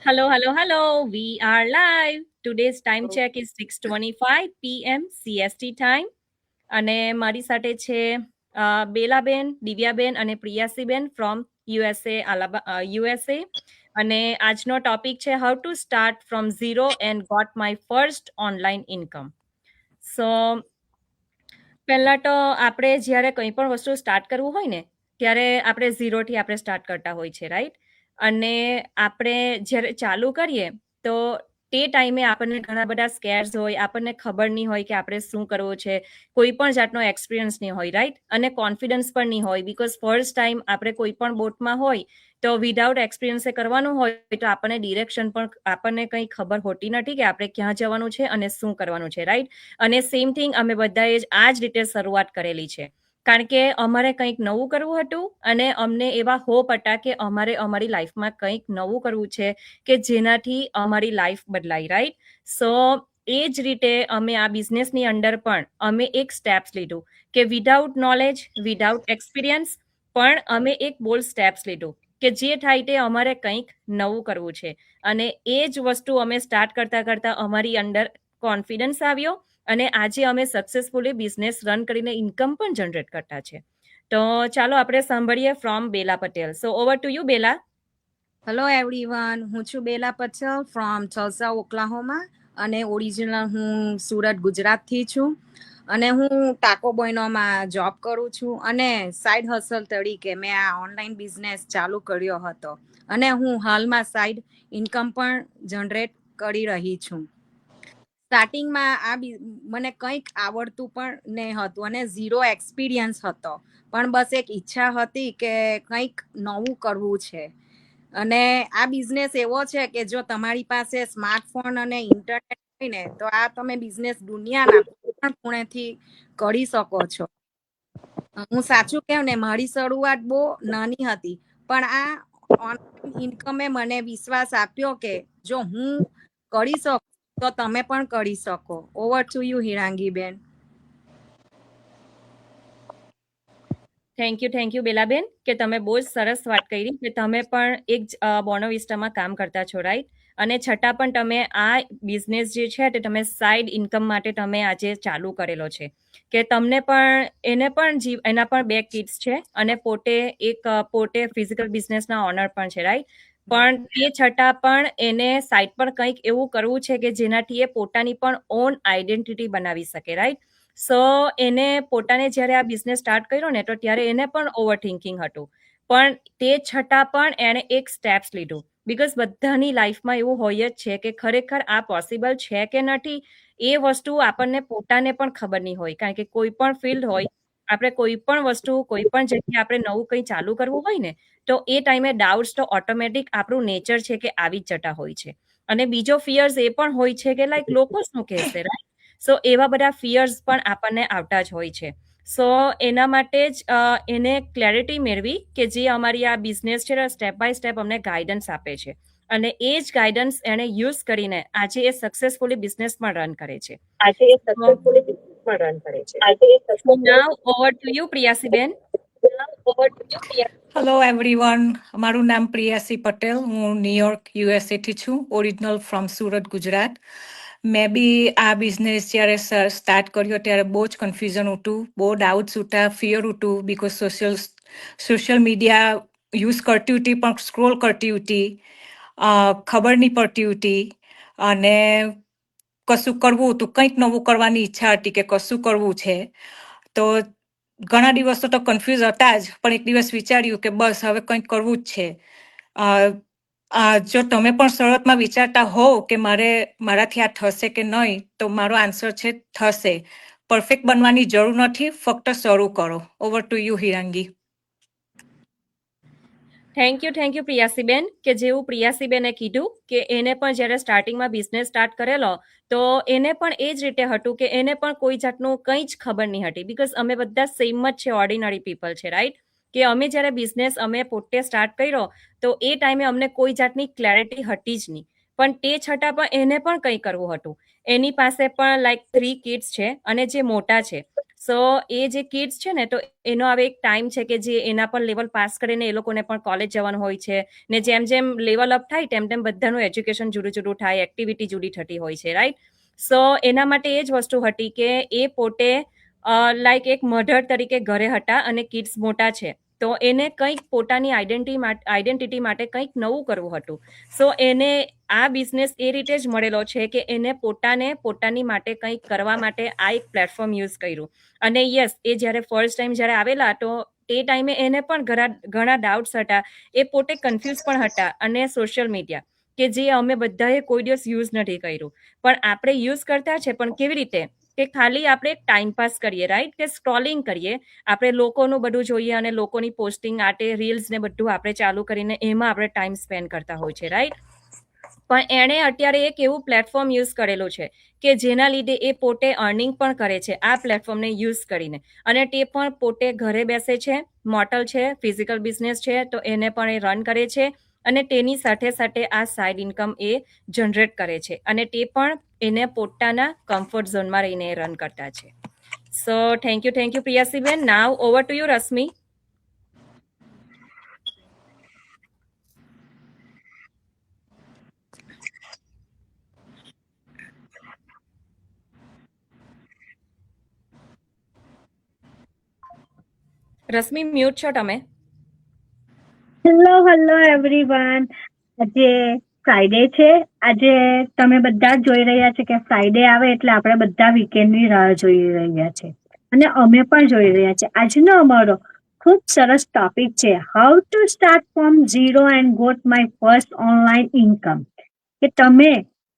Hello, hello, hello. We are live. Today's time check is 6:25 p.m. CST time. અને મારી સાથે છે બેલાબેન, દિવ્યાબેન અને પ્રિયાસીબેન ફ્રોમ યુએસએ. અને આજનો ટોપિક છે how to start from zero and got my first online income. So પહેલા તો આપણે જ્યારે કંઈ પણ વસ્તુ સ્ટાર્ટ કરવું હોય ને ત્યારે આપણે ઝીરોથી આપણે સ્ટાર્ટ કરતા હોય છે, રાઈટ? અને આપણે જ્યારે ચાલુ કરીએ તો તે ટાઈમે આપણને ઘણા બધા સ્કેર્સ હોય, આપણને ખબર નહીં હોય કે આપણે શું કરવું છે, કોઈ પણ જાતનો એક્સપિરિયન્સ નહીં હોય, રાઈટ? અને કોન્ફિડન્સ પણ નહીં હોય, બીકોઝ ફર્સ્ટ ટાઈમ આપણે કોઈ પણ બોટમાં હોય તો વિધાઉટ એક્સપિરિયન્સે કરવાનું હોય તો આપણને ડિરેક્શન પણ આપણને કંઈ ખબર હોતી નથી કે આપણે ક્યાં જવાનું છે અને શું કરવાનું છે, રાઈટ? અને સેમ થિંગ અમે બધાએ જ આ જ રીતે શરૂઆત કરેલી છે, કારણ કે અમારે કંઈક નવું કરવું હતું અને અમને એવા હોપ હતા કે અમારે અમારી લાઈફમાં કંઈક નવું કરવું છે કે જેનાથી અમારી લાઈફ બદલાય, રાઈટ? સો એ જ રીતે અમે આ બિઝનેસની અંદર પણ અમે એક સ્ટેપ્સ લીધું કે વિધાઉટ નોલેજ, વિધાઉટ એક્સપિરિયન્સ પણ અમે એક બોલ્ડ સ્ટેપ્સ લીધું કે જે થાય તે અમારે કંઈક નવું કરવું છે. અને એ જ વસ્તુ અમે સ્ટાર્ટ કરતા કરતા અમારી અંદર કોન્ફિડન્સ આવ્યો અને આજે અમે સક્સેસફુલી બિઝનેસ રન કરીને ઇન્કમ પણ જનરેટ કરતા છે. તો ચાલો આપણે સાંભળીએ from Bela Patel. So over to you, Bela. Hello everyone, હું છું બેલા પટેલ ફ્રોમ ટલ્સા, ઓક્લાહોમા અને ઓરિજિનલ હું સુરત, ગુજરાતથી છું. અને હું ટાકો બોયનોમાં જોબ કરું છું અને સાઈડ હસલ તરીકે મેં આ ઓનલાઈન બિઝનેસ ચાલુ કર્યો હતો અને હું હાલમાં સાઈડ ઇન્કમ પણ જનરેટ કરી રહી છું. સ્ટાર્ટિંગમાં મને કંઈક આવડતું પણ નહીં હતું અને ઝીરો એક્સપિરિયન્સ હતો, પણ બસ એક ઈચ્છા હતી કે કંઈક નવું કરવું છે. અને આ બિઝનેસ એવો છે કે જો તમારી પાસે સ્માર્ટફોન અને ઇન્ટરનેટ હોય ને તો આ તમે બિઝનેસ દુનિયાના પણ ખૂણેથી કરી શકો છો. હું સાચું કહું ને, મારી શરૂઆત બહુ નાની હતી, પણ આ ઓનલાઈન ઇન્કમે મને વિશ્વાસ આપ્યો કે જો હું કરી શકું તો તમે પણ કરી શકો. ઓવર ટુ યુ, હિરાંગીબેન. થેન્ક યુ બેલાબેન, કે તમે બહુ જ સરસ વાત કરી કે તમે પણ એક બોનોવિસ્ટામાં કામ કરતા છો, રાઈટ? અને છતાં પણ તમે આ બિઝનેસ જે છે તે તમે સાઈડ ઇન્કમ માટે તમે આજે ચાલુ કરેલો છે કે તમને પણ એના પણ 2 કિડ્સ છે અને પોતે ફિઝિકલ બિઝનેસના ઓનર પણ છે, રાઈટ? પણ તે છતાં પણ એને સાઈડ પર કંઈક એવું કરવું છે કે જેનાથી એ પોતાની પણ ઓન આઈડેન્ટિટી બનાવી શકે, રાઈટ? સો એને પોતાને જ્યારે આ બિઝનેસ સ્ટાર્ટ કર્યો ને તો ત્યારે એને પણ ઓવર થિંકિંગ હતું, પણ તે છતાં પણ એણે એક સ્ટેપ્સ લીધું. બીકોઝ બધાની લાઈફમાં એવું હોય જ છે કે ખરેખર આ પોસિબલ છે કે નથી એ વસ્તુ આપણને પોતાને પણ ખબર નહીં હોય, કારણ કે કોઈ પણ ફિલ્ડ હોય, આપણે કોઈ પણ વસ્તુ કોઈ પણ જગ્યાએ આપણે નવું કંઈ ચાલુ કરવું હોય ને તો એ ટાઈમે ડાઉટ્સ તો ઓટોમેટિક આપણું નેચર છે કે આવી જ જતા હોય છે. અને બીજો ફિયર્સ એ પણ હોય છે કે લાઈક લોકો શું કહેશે, રાઈટ? સો એવા બધા ફિયર્સ પણ આપણને આવતા જ હોય છે. સો એના માટે જ એને ક્લેરિટી મેળવી કે જે અમારી આ બિઝનેસ છે સ્ટેપ બાય સ્ટેપ અમને ગાઈડન્સ આપે છે અને એ જ ગાઈડન્સ એને યુઝ કરીને આજે એ સક્સેસફુલી બિઝનેસ પણ રન કરે છે. નાઉ ઓવર ટુ યુ, પ્રિયાસીબેન. હેલો એવરીવન, મારું નામ પ્રિયાસી પટેલ, હું ન્યુયોર્ક યુએસએથી છું, ઓરિજિનલ ફ્રોમ સુરત, ગુજરાત. મેં બી આ બિઝનેસ જ્યારે સ્ટાર્ટ કર્યો ત્યારે બહુ જ કન્ફ્યુઝન હતું, બહુ ડાઉટ્સ હતા, ફિયર હતું, બીકોઝ સોશિયલ મીડિયા યુઝ કરતી હતી પણ સ્ક્રોલ કરતી હતી, ખબર નહીં પડતી હતી અને કશું કરવું હતું, કંઈક નવું કરવાની ઈચ્છા હતી કે કશું કરવું છે. તો ઘણા દિવસો તો કન્ફ્યુઝ હતા જ, પણ એક દિવસ વિચાર્યું કે બસ હવે કંઈક કરવું જ છે. જો તમે પણ શરૂઆતમાં વિચારતા હોવ કે મારાથી આ થશે કે નહીં, તો મારો આન્સર છે થશે. પરફેક્ટ બનવાની જરૂર નથી, ફક્ત શરૂ કરો. Over to you, Hirangi. Thank you પ્રિયાસીબેન, કે જેવું પ્રિયાસીબેને કીધું કે એને પણ જ્યારે સ્ટાર્ટિંગમાં બિઝનેસ સ્ટાર્ટ કરેલો તો એને પણ એ જ રીતે હતું કે એને પણ કોઈ જાતનું કંઈ જ ખબર નહીં હતી, બીકોઝ અમે બધા સેમ જ છે, ઓર્ડિનરી પીપલ છે, રાઈટ? કે અમે જ્યારે બિઝનેસ અમે પોતે સ્ટાર્ટ કર્યો તો એ ટાઈમે અમને કોઈ જાતની ક્લેરિટી હતી જ નહીં, પણ તે છતાં પણ એને પણ કંઈ કરવું હતું. એની પાસે પણ લાઈક 3 કિડ્સ છે અને જે મોટા છે. સો એ જે કિડ્સ છે ને તો એનો હવે એક ટાઈમ છે કે જે એના પર લેવલ પાસ કરીને એ લોકોને પણ કોલેજ જવાનું હોય છે ને જેમ જેમ લેવલ અપ થાય તેમ તેમ બધાનું એજ્યુકેશન જુદું જુદું થાય, એક્ટિવિટી જુદી થતી હોય છે, રાઈટ. સો એના માટે એ જ વસ્તુ હતી કે એ પોતે લાઈક એક મધર તરીકે ઘરે હતા અને કિડ્સ મોટા છે તો એને કંઈક પોતાની આઈડેન્ટિટી માટે કંઈક નવું કરવું હતું. સો એને આ બિઝનેસ એ રીતે જ મળેલો છે કે એને પોતાની માટે કંઈક કરવા માટે આ એક પ્લેટફોર્મ યુઝ કર્યું. અને યસ, એ જ્યારે ફર્સ્ટ ટાઈમ જ્યારે આવેલા તો એ ટાઈમે એને પણ ઘણા ડાઉટ્સ હતા, એ પોતે કન્ફ્યુઝ પણ હતા. અને સોશિયલ મીડિયા કે જે અમે બધાએ કોઈ દિવસ યુઝ નથી કર્યું, પણ આપણે યુઝ કરતા છે, પણ કેવી રીતે કે ખાલી આપણે ટાઈમ પાસ કરીએ, રાઈટ, કે સ્ક્રોલિંગ કરીએ, આપણે લોકોનું બધું જોઈએ અને લોકોની પોસ્ટિંગ આટે રીલ્સ ને બધું આપણે ચાલુ કરીને એમાં આપણે ટાઈમ સ્પેન્ડ કરતા હોય છે, રાઈટ. પણ એણે અત્યારે એક એવું પ્લેટફોર્મ યુઝ કરેલું છે કે જેના લીધે એ પોતે અર્નિંગ પણ કરે છે આ પ્લેટફોર્મને યુઝ કરીને. અને તે પણ પોતે ઘરે બેસે છે, મોટલ છે, ફિઝિકલ બિઝનેસ છે તો એને પણ એ રન કરે છે અને તેની સાથે સાથે આ સાઇડ ઇન્કમ એ જનરેટ કરે છે અને તે પણ એને પોતાના કમ્ફર્ટ ઝોનમાં રહીને રન કરતા છે. સો થેન્ક યુ પ્રિયાસીબેન. Now over to you Rashmi. Rashmi mute છો તમે. Hello everyone. આજે ફ્રાઈડે છે. આજે તમે બધા જોઈ રહ્યા છે કે ફ્રાઈડે આવે એટલે આપણે બધા વીકેન્ડની રાહ જોઈ રહ્યા છે અને અમે પણ જોઈ રહ્યા છે. આજનો અમારો ખૂબ સરસ ટોપિક છે how to start from zero and got my first online income. કે તમે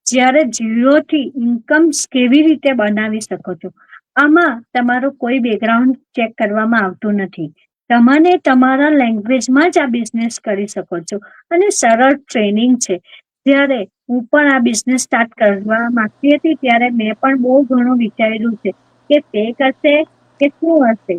જ્યારે ઝીરોથી ઇન્કમ કેવી રીતે બનાવી શકો છો. આમાં તમારું કોઈ બેકગ્રાઉન્ડ ચેક કરવામાં આવતું નથી. તમને તમારા લેંગ્વેજમાં જ આ બિઝનેસ કરી શકો છો અને સરળ ટ્રેનિંગ છે. જ્યારે હું પણ આ બિઝનેસ સ્ટાર્ટ કરવા માંગતી હતી ત્યારે મેં પણ બહુ ઘણું વિચાર્યું છે કે ફેક હશે કે શું હશે.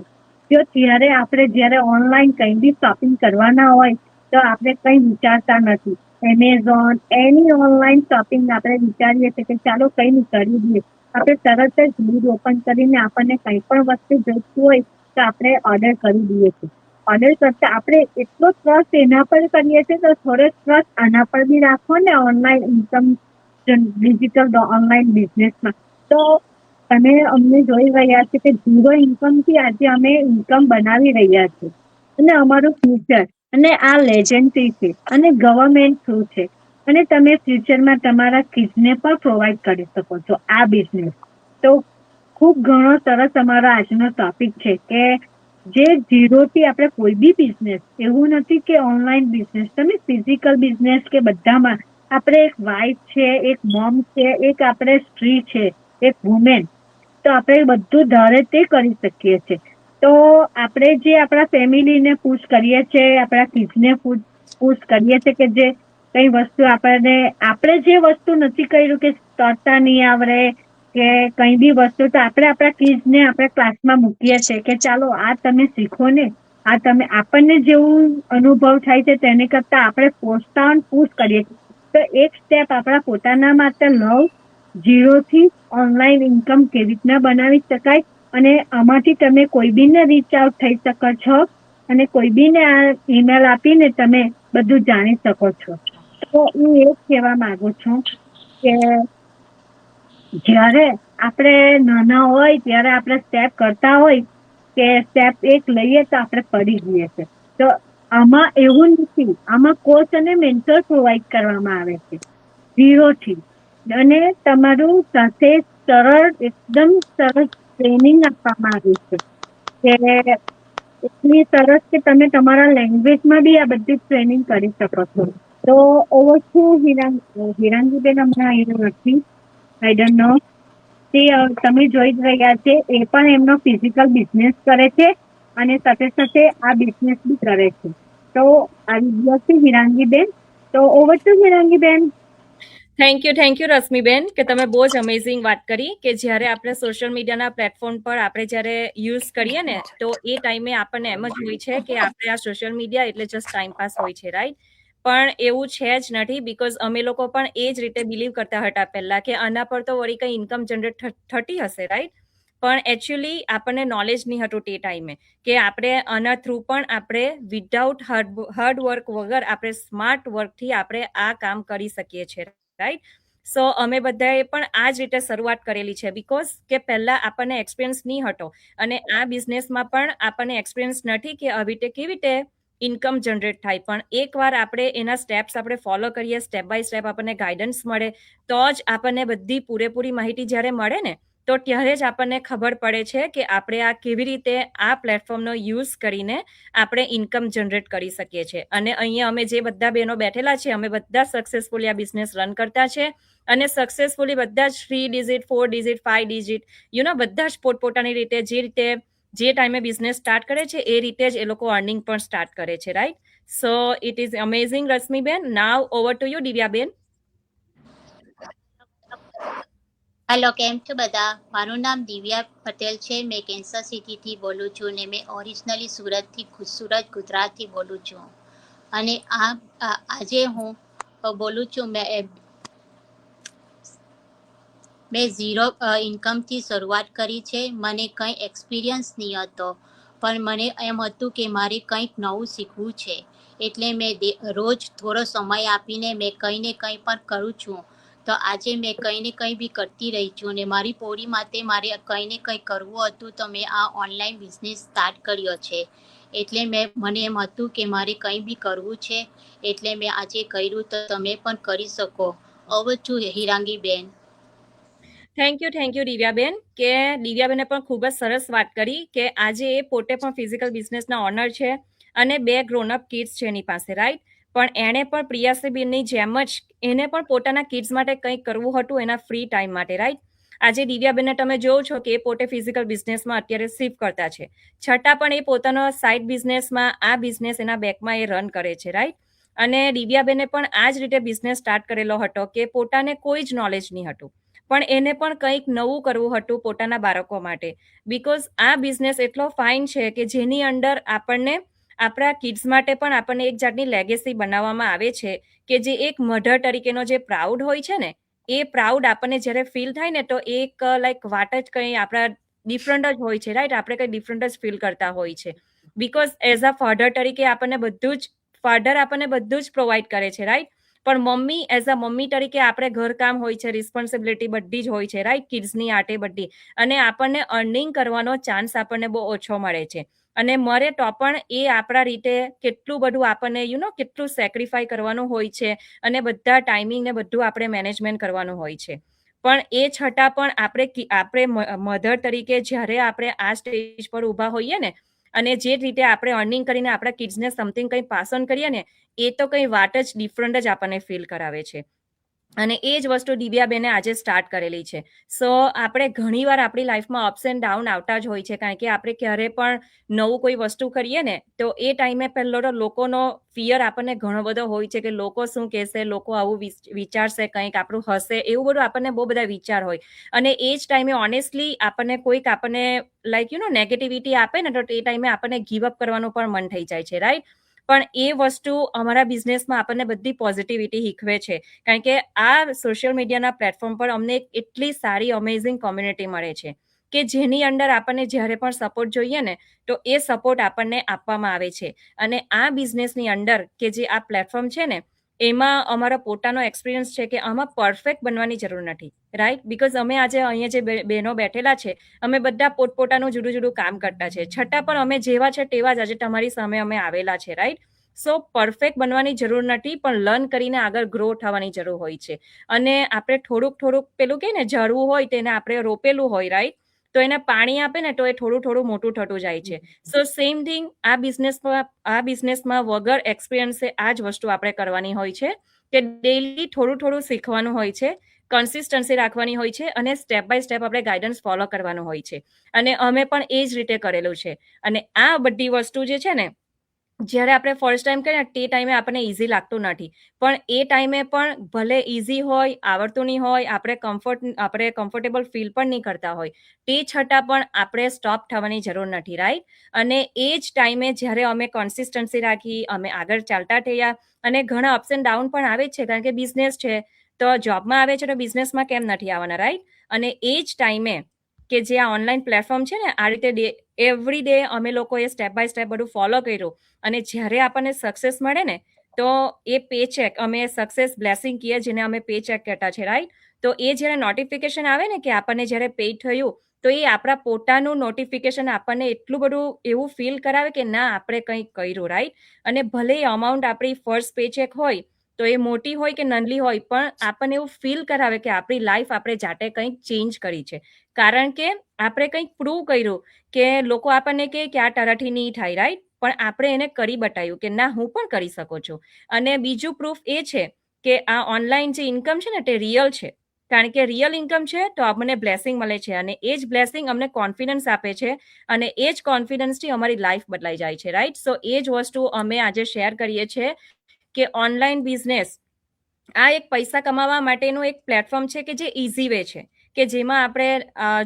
જો જ્યારે ઓનલાઈન કંઈ બી શોપિંગ કરવાના હોય તો આપણે કંઈ વિચારતા નથી. એમેઝોન એની ઓનલાઈન શોપિંગ આપણે વિચારીએ છીએ કે ચાલો કંઈ નહીં કરી દઈએ. આપણે તરત જ લીડ ઓપન કરીને આપણને કંઈ પણ વસ્તુ જોઈતું હોય તો આપણે ઓર્ડર કરી દઈએ છીએ. ઓર્ડર કરતા આપણે એટલો ટ્રસ્ટ એના પર કરીએ છીએ તો થોડો ટ્રસ્ટ આના પર બી રાખો ને ઓનલાઈન ઇન્કમ ડિજિટલ ઓનલાઈન બિઝનેસમાં. તો તમે અમને જોઈ રહ્યા છે કે ઝીરો ઇન્કમથી આજે અમે ઇન્કમ બનાવી રહ્યા છીએ અને અમારું ફ્યુચર અને આ લેજન્સી છે અને ગવર્મેન્ટ થ્રુ છે અને તમે ફ્યુચરમાં તમારા કિડ્સને પણ પ્રોવાઈડ કરી શકો છો આ બિઝનેસ. તો ખૂબ ઘણો સરસ અમારો આજનો ટોપિક છે કે જે ઝીરોથી આપણે કોઈ બી બિઝનેસ, એવું નથી કે ઓનલાઈન બિઝનેસ, તમે ફિઝિકલ બિઝનેસ કે બધામાં આપણે એક વાઇફ છે, એક મોમ છે, એક આપણે સ્ત્રી છે, એક વુમેન, તો આપણે બધું ધારે તે કરી શકીએ છીએ. તો આપણે જે આપણા ફેમિલીને પુશ કરીએ છીએ, આપણા કિડ્સને પુશ કરીએ છીએ કે જે કઈ વસ્તુ આપણે જે વસ્તુ નથી કર્યું કે તરતા નહીં આવડે કે કઈ બી વસ્તુ, તો આપણે આપણા કિડ્સને આપણે ક્લાસમાં મૂકીએ છીએ કે ચાલો આ તમે શીખો ને, આ તમે આપણને જેવું અનુભવ થાય છે તેને કરતા આપણે પ્રોત્સાહન પુશ કરીએ છીએ. તો એક સ્ટેપ આપણા પોતાના માટે લવ, ઝીરોથી ઓનલાઈન ઇન્કમ કેવી રીતના બનાવી શકાય અને આમાંથી તમે કોઈ બીને રીચ આઉટ થઈ શકો છો અને કોઈ બીને આ ઈમેલ આપીને તમે બધું જાણી શકો છો. તો હું એ જ કહેવા માંગુ છું કે જ્યારે આપણે નાના હોય ત્યારે આપણે સ્ટેપ કરતા હોય કે સ્ટેપ એક લઈએ તો આપણે પડી જઈએ છીએ. તો આમાં એવું નથી, આમાં કોચ અને મેન્ટર પ્રોવાઈડ કરવામાં આવે છે ઝીરોથી અને તમારું સાથે સરળ એકદમ સરસ ટ્રેનિંગ આપવામાં આવી છે કે એટલી સરસ કે તમે તમારા લેંગ્વેજમાં બી આ બધી ટ્રેનિંગ કરી શકો છો. તો ઓવર ટુ હિરાંગીબેન, હમણાં અહીંયા નથી, આઈ ડોન્ટ નો. તે તમે જોઈ જ રહ્યા છે, એ પણ એમનો ફિઝિકલ બિઝનેસ કરે છે અને સાથે સાથે આ બિઝનેસ બી કરે છે. તો આવી ગયો છે હિરાંગીબેન. તો ઓવર ટુ હિરાંગીબેન. થેન્ક યુ રશ્મિબેન કે તમે બહુ જ અમેઝિંગ વાત કરી કે જ્યારે આપણે સોશિયલ મીડિયાના પ્લેટફોર્મ પર આપણે જ્યારે યુઝ કરીએ ને તો એ ટાઈમે આપણને એમ જ હોય છે કે આપણે આ સોશિયલ મીડિયા એટલે જસ્ટ ટાઈમ પાસ હોય છે, રાઈટ. પણ એવું છે જ નથી, બીકોઝ અમે લોકો પણ એ જ રીતે બિલીવ કરતા હતા પહેલા કે આના પર તો વળી કઈ ઇન્કમ જનરેટ થતી હશે, રાઈટ. પણ એકચ્યુઅલી આપણને નોલેજ નહીં હતું તે ટાઈમે કે આપણે આના થ્રુ પણ આપણે વિધાઉટ હાર્ડ વર્ક વગર આપણે સ્માર્ટ વર્કથી આપણે આ કામ કરી શકીએ છીએ, રાઈટ? સો અમે બધાએ પણ આ જ રીતે શરૂઆત કરેલી છે, બીકોઝ કે પહેલા આપણને એક્સપિરિયન્સ નહીં હતો અને આ બિઝનેસમાં પણ આપણને એક્સપિરિયન્સ નથી કે આવી રીતે કેવી રીતે ઇન્કમ જનરેટ થાય. પણ એકવાર આપણે એના સ્ટેપ્સ આપણે ફોલો કરીએ, સ્ટેપ બાય સ્ટેપ આપણને ગાઈડન્સ મળે, તો જ આપણને બધી પૂરેપૂરી માહિતી જ્યારે મળે ને તો ત્યારે જ આપણને ખબર પડે છે કે આપણે આ કેવી રીતે આ પ્લેટફોર્મનો યુઝ કરીને આપણે ઇન્કમ જનરેટ કરી શકીએ છીએ. અને અહીંયા અમે જે બધા બહેનો બેઠેલા છે, અમે બધા સક્સેસફુલી આ બિઝનેસ રન કરતા છે અને સક્સેસફુલી બધા જ 3 ડિજિટ, 4 ડિજિટ, 5 ડિજિટ બધા જ પોતપોતાની રીતે જે ટાઈમે બિઝનેસ સ્ટાર્ટ કરે છે એ રીતે જ એ લોકો અર્નિંગ પણ સ્ટાર્ટ કરે છે, right? So it is amazing, Rashmiben. Now over to you, Divyaben. Hello, કેમ છો બધા? મારું નામ દિવ્યા પટેલ છે. મેં કેન્સર સિટીથી બોલું છું ને મેં ઓરિજિનલી સુરત ગુજરાતથી બોલું છું. અને આજે હું બોલું છું. મેં ઝીરો ઇન્કમથી શરૂઆત કરી છે. મને કંઈ એક્સપિરિયન્સ નહીં હતો, પણ મને એમ હતું કે મારે કંઈક નવું શીખવું છે. એટલે મેં રોજ થોડો સમય આપીને મેં કંઈ ને કંઈ પણ કરું છું. તો આજે મેં કંઈ ને કંઈ બી કરતી રહી છું અને મારી પોરી માટે મારે કંઈ ને કંઈ કરવું હતું, તો મેં આ ઓનલાઈન બિઝનેસ સ્ટાર્ટ કર્યો છે. એટલે મને એમ હતું કે મારે કંઈ બી કરવું છે, એટલે મેં આજે કર્યું. તો તમે પણ કરી શકો. ઓવર ટુ હિરાંગીબેન. થેન્ક યુ દિવ્યાબેન. કે દિવ્યાબેને પણ ખૂબ જ સરસ વાત કરી કે આજે એ પોતે પણ ફિઝિકલ બિઝનેસના ઓનર છે અને 2 ગ્રોનઅપ કિડ્સ છે એની પાસે, રાઈટ? પણ એણે પણ પ્રિયાસીબેનની જેમ જ એને પણ પોતાના કિડ્સ માટે કંઈક કરવું હતું એના ફ્રી ટાઈમ માટે, રાઈટ? આજે દિવ્યાબેનને તમે જોવો છો કે એ પોતે ફિઝિકલ બિઝનેસમાં અત્યારે શિફ્ટ કરતા છે, છતાં પણ એ પોતાનો સાઇડ બિઝનેસમાં આ બિઝનેસ એના બેકમાં એ રન કરે છે, રાઈટ? અને દિવ્યાબેને પણ આ જ રીતે બિઝનેસ સ્ટાર્ટ કરેલો હતો કે પોતાને કોઈ જ નોલેજ નહીં હતું, પણ એને પણ કંઈક નવું કરવું હતું પોતાના બાળકો માટે. બીકોઝ આ બિઝનેસ એટલો ફાઇન છે કે જેની અંદર આપણને આપણા કિડ્સ માટે પણ આપણને એક જાતની લેગેસી બનાવવામાં આવે છે કે જે એક મધર તરીકેનો જે પ્રાઉડ હોય છે ને, એ પ્રાઉડ આપણને જ્યારે ફીલ થાય ને તો એક લાઈક વાત જ કંઈ આપણા ડિફરન્ટ જ હોય છે, રાઈટ? આપણે કંઈ ડિફરન્ટ જ ફીલ કરતા હોય છે. બીકોઝ એઝ અ ફાધર તરીકે આપણને બધું જ પ્રોવાઈડ કરે છે, રાઈટ? પણ મમ્મી એઝ અ મમ્મી તરીકે આપણે ઘરકામ હોય છે, રિસ્પોન્સિબિલિટી બધી જ હોય છે, રાઈટ? કિડ્સની આટે બધી. અને આપણને અર્નિંગ કરવાનો ચાન્સ આપણને બહુ ઓછો મળે છે. અને મરે તો પણ એ આપણા રીતે કેટલું બધું આપણને કેટલું સેક્રિફાઈ કરવાનું હોય છે અને બધા ટાઈમિંગ ને બધું આપણે મેનેજમેન્ટ કરવાનું હોય છે. પણ એ છતાં પણ આપણે મધર તરીકે જ્યારે આપણે આ સ્ટેજ પર ઊભા હોઈએ ને અને જે રીતે આપણે અર્નિંગ કરીને આપણા કિડ્સને સમથિંગ કંઈ પાસ ઓન કરીએ ને, એ તો કંઈ વાત જ ડિફરન્ટ જ આપણને ફીલ કરાવે છે. અને એ જ વસ્તુ દિવ્યાબેને આજે સ્ટાર્ટ કરેલી છે. સો આપણે ઘણીવાર આપણી લાઈફમાં અપ્સ એન્ડ ડાઉન આવતા જ હોય છે, કારણ કે આપણે ક્યારે પણ નવું કોઈ વસ્તુ કરીએ ને તો એ ટાઈમે પહેલો તો લોકોનો ફિયર આપણને ઘણો બધો હોય છે કે લોકો શું કહેશે, લોકો આવું વિચારશે, કંઈક આપણું હશે, એવું બધું આપણને બહુ બધા વિચાર હોય. અને એ જ ટાઈમે ઓનેસ્ટલી આપણને લાઈક નેગેટિવિટી આપે ને તો એ ટાઈમે આપણને ગીવ અપ કરવાનું પણ મન થઈ જાય છે, રાઈટ? પણ એ વસ્તુ અમારા બિઝનેસમાં આપણને બધી પોઝિટિવિટી શીખવે છે, કારણ કે આ સોશિયલ મીડિયાના પ્લેટફોર્મ પર અમને એટલી સારી અમેઝિંગ કોમ્યુનિટી મળે છે કે જેની અંદર આપણને જ્યારે પણ સપોર્ટ જોઈએ ને તો એ સપોર્ટ આપણને આપવામાં આવે છે. અને આ બિઝનેસની અંદર કે જે આ પ્લેટફોર્મ છે ને, એમાં અમારો પોતાનો એક્સપિરિયન્સ છે કે આમાં પરફેક્ટ બનવાની જરૂર નથી, રાઈટ? બીકોઝ અમે આજે અહીંયા જે બહેનો બેઠેલા છે, અમે બધા પોતપોતાનું જુદું જુદું કામ કરતા છે, છતાં પણ અમે જેવા છે તેવા જ આજે તમારી સામે અમે આવેલા છે, રાઈટ? સો પરફેક્ટ બનવાની જરૂર નથી, પણ લર્ન કરીને આગળ ગ્રો થવાની જરૂર હોય છે. અને આપણે થોડુંક પેલું કે ને ઝાડવું હોય તેને આપણે રોપેલું હોય, રાઈટ? તો એને પાણી આપે ને તો એ થોડું મોટું થતું જાય છે. સો સેમ થિંગ આ બિઝનેસમાં વગર એક્સપિરિયન્સે આ જ વસ્તુ આપણે કરવાની હોય છે કે ડેઈલી થોડું શીખવાનું હોય છે, કન્સિસ્ટન્સી રાખવાની હોય છે અને સ્ટેપ બાય સ્ટેપ આપણે ગાઈડન્સ ફોલો કરવાનું હોય છે. અને અમે પણ એ જ રીતે કરેલું છે. અને આ બધી વસ્તુ જે છે ને, જ્યારે આપણે ફર્સ્ટ ટાઈમ કરીએ તે ટાઈમે આપણને ઇઝી લાગતું નથી, પણ એ ટાઈમે પણ ભલે ઇઝી હોય, આવડતું નહીં હોય, આપણે કમ્ફર્ટેબલ ફીલ પણ નહીં કરતા હોય, તે છતાં પણ આપણે સ્ટોપ થવાની જરૂર નથી, રાઈટ? અને એ જ ટાઈમે જ્યારે અમે કન્સિસ્ટન્સી રાખી, અમે આગળ ચાલતા થયા અને ઘણા અપ્સ એન્ડ ડાઉન પણ આવે જ છે, કારણ કે બિઝનેસ છે તો જોબમાં આવે છે તો બિઝનેસમાં કેમ નથી આવવાના, રાઈટ? અને એ જ ટાઈમે કે જે આ ઓનલાઈન પ્લેટફોર્મ છે ને, આ રીતે એવરી ડે અમે લોકોએ સ્ટેપ બાય સ્ટેપ બધું ફોલો કર્યું. અને જ્યારે આપણને સક્સેસ મળે ને, તો એ પે ચેક અમે સક્સેસ બ્લેસિંગ કહીએ, જેને અમે પે ચેક કહેતા છે, રાઈટ? તો એ જ્યારે નોટિફિકેશન આવે ને કે આપણને જ્યારે પે થયું, તો એ આપણા પોતાનું નોટિફિકેશન આપણને એટલું બધું એવું ફીલ કરાવે કે ના, આપણે કંઈક કર્યું, રાઈટ? અને ભલે એ અમાઉન્ટ આપણી ફર્સ્ટ પે ચેક હોય, તો એ મોટી હોય કે નાનલી હોય, પણ આપણને એવું ફીલ કરાવે કે આપણી લાઈફ આપણે જાતે કંઈક ચેન્જ કરી છે. કારણ કે આપણે કંઈક પ્રૂવ કર્યું કે લોકો આપણને કહે કે આ તારાથી નહીં થાય, રાઈટ? પણ આપણે એને કરી બતાવ્યું કે ના, હું પણ કરી શકું છું. અને બીજું પ્રૂફ એ છે કે આ ઓનલાઈન જે ઇન્કમ છે ને, તે રિયલ છે. કારણ કે રિયલ ઇન્કમ છે તો આપણને બ્લેસિંગ મળે છે, અને એ જ બ્લેસિંગ અમને કોન્ફિડન્સ આપે છે, અને એ જ કોન્ફિડન્સથી અમારી લાઈફ બદલાઈ જાય છે, રાઈટ? સો એ જ વસ્તુ અમે આજે શેર કરીએ છીએ કે ઓનલાઈન બિઝનેસ આ એક પૈસા કમાવા માટેનું એક પ્લેટફોર્મ છે કે જે ઇઝી વે છે, કે જેમાં આપણે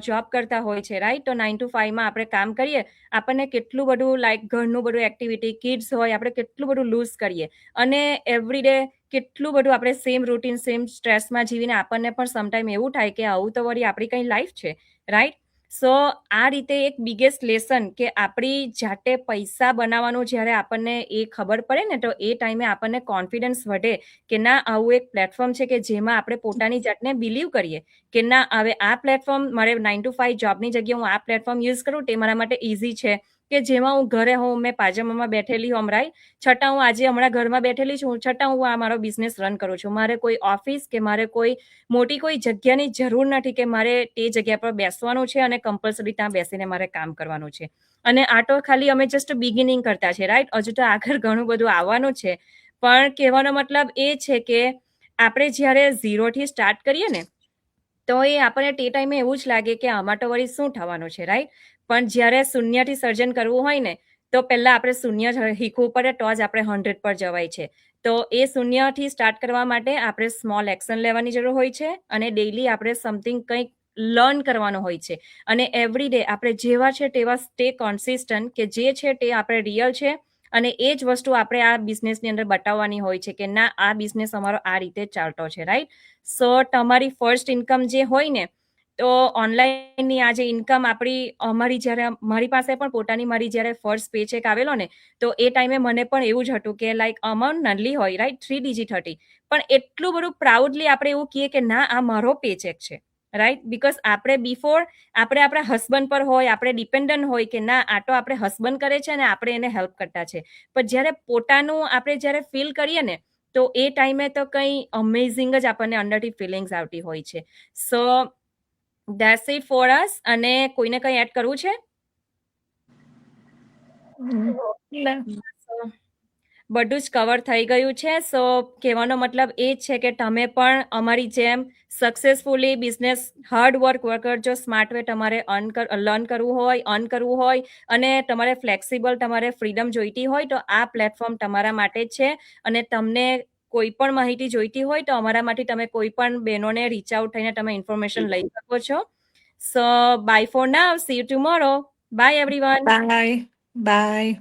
જોબ કરતા હોય છે, રાઈટ? તો 9 to 5 માં આપણે કામ કરીએ, આપણને કેટલું બધું લાઈક ઘરનું બધું એક્ટિવિટી, કિડ્સ હોય, આપણે કેટલું બધું લૂઝ કરીએ, અને એવરીડે કેટલું બધું આપણે સેમ રૂટીન, સેમ સ્ટ્રેસમાં જીવીને આપણને પણ સમટાઈમ એવું થાય કે આવું તો વળી આપણી કઈ લાઈફ છે, રાઈટ? સો આ રીતે એક બિગેસ્ટ લેસન કે આપણી જાતે પૈસા બનાવવાનું જ્યારે આપણને એ ખબર પડે ને, તો એ ટાઈમે આપણને કોન્ફિડન્સ વધે કે ના, આવું એક પ્લેટફોર્મ છે કે જેમાં આપણે પોતાની જાતને બિલીવ કરીએ કે ના, હવે આ પ્લેટફોર્મ મારે 9 to 5 જોબની જગ્યાએ હું આ પ્લેટફોર્મ યુઝ કરું, તે મારા માટે ઇઝી છે, કે જેમાં હું ઘરે હોઉં, મેં પાજામામાં બેઠેલી હોમ, રાઈટ? છતાં હું આજે હમણાં ઘરમાં બેઠેલી છું, છતાં હું આ મારો બિઝનેસ રન કરું છું. મારે કોઈ ઓફિસ કે મારે કોઈ મોટી કોઈ જગ્યાની જરૂર નથી કે મારે તે જગ્યા પર બેસવાનું છે અને કમ્પલસરી ત્યાં બેસીને મારે કામ કરવાનું છે. અને આ તો ખાલી અમે જસ્ટ બિગિનિંગ કરતા છે, રાઈટ? હજુ તો આગળ ઘણું બધું આવવાનું છે. પણ કહેવાનો મતલબ એ છે કે આપણે જ્યારે ઝીરોથી સ્ટાર્ટ કરીએ ને, તો એ આપણને તે ટાઈમે એવું જ લાગે કે આમાં તો વળી શું થવાનું છે, રાઈટ? પણ જ્યારે શૂન્યથી સર્જન કરવું હોય ને, તો પહેલા આપણે શૂન્ય શીખવું પડે, તો જ આપણે 100 પર જવાય છે. તો એ શૂન્યથી સ્ટાર્ટ કરવા માટે આપણે સ્મોલ એક્શન લેવાની જરૂર હોય છે, અને ડેઈલી આપણે સમથિંગ કંઈક લર્ન કરવાનું હોય છે. અને એવરી ડે આપણે જેવા છે તેવા સ્ટે કોન્સિસ્ટન્ટ, કે જે છે તે આપણે રિયલ છે, અને એ જ વસ્તુ આપણે આ બિઝનેસની અંદર બતાવવાની હોય છે કે ના, આ બિઝનેસ અમારો આ રીતે ચાલતો છે, રાઈટ? સો તમારી ફર્સ્ટ ઇન્કમ જે હોય ને, તો ઓનલાઈનની આ જે ઇન્કમ અમારી જ્યારે મારી પાસે પણ પોતાની મારી જ્યારે ફર્સ્ટ પે ચેક આવેલો ને, તો એ ટાઈમે મને પણ એવું જ હતું કે લાઈક અમાઉન્ટ નાનલી હોય, રાઈટ? 3 ડિજિટ હતી, પણ એટલું બધું પ્રાઉડલી આપણે એવું કહીએ કે ના, આ મારો પે ચેક છે, રાઈટ? બીકોઝ આપણે બિફોર આપણે આપણા હસબન્ડ પર હોય, આપણે ડિપેન્ડન્ટ હોય કે ના, આ તો આપણે હસબન્ડ કરે છે અને આપણે એને હેલ્પ કરતા છે. પણ જ્યારે પોતાનું આપણે જ્યારે ફીલ કરીએ ને, તો એ ટાઈમે તો કંઈ અમેઝિંગ જ આપણને અંદરથી ફિલિંગ્સ આવતી હોય છે. સો ધેટ્સ ઇટ ફોર અસ. અને કોઈને કંઈ એડ કરવું છે? ના. So, બધું જ કવર થઈ ગયું છે. સો કહેવાનો મતલબ એ જ છે કે તમે પણ અમારી જેમ સક્સેસફુલી બિઝનેસ હાર્ડ વર્ક કરજો. સ્માર્ટ વે તમારે લર્ન કરવું હોય, અર્ન કરવું હોય, અને તમારે ફ્લેક્સિબલ, તમારે ફ્રીડમ જોઈતી હોય, તો આ પ્લેટફોર્મ તમારા માટે જ છે. અને તમને કોઈ પણ માહિતી જોઈતી હોય તો અમારામાંથી તમે કોઈ પણ બહેનોને રીચ આઉટ થઈને તમે ઇન્ફોર્મેશન લઈ શકો છો. So bye for now, see you tomorrow. Bye everyone. Bye. By.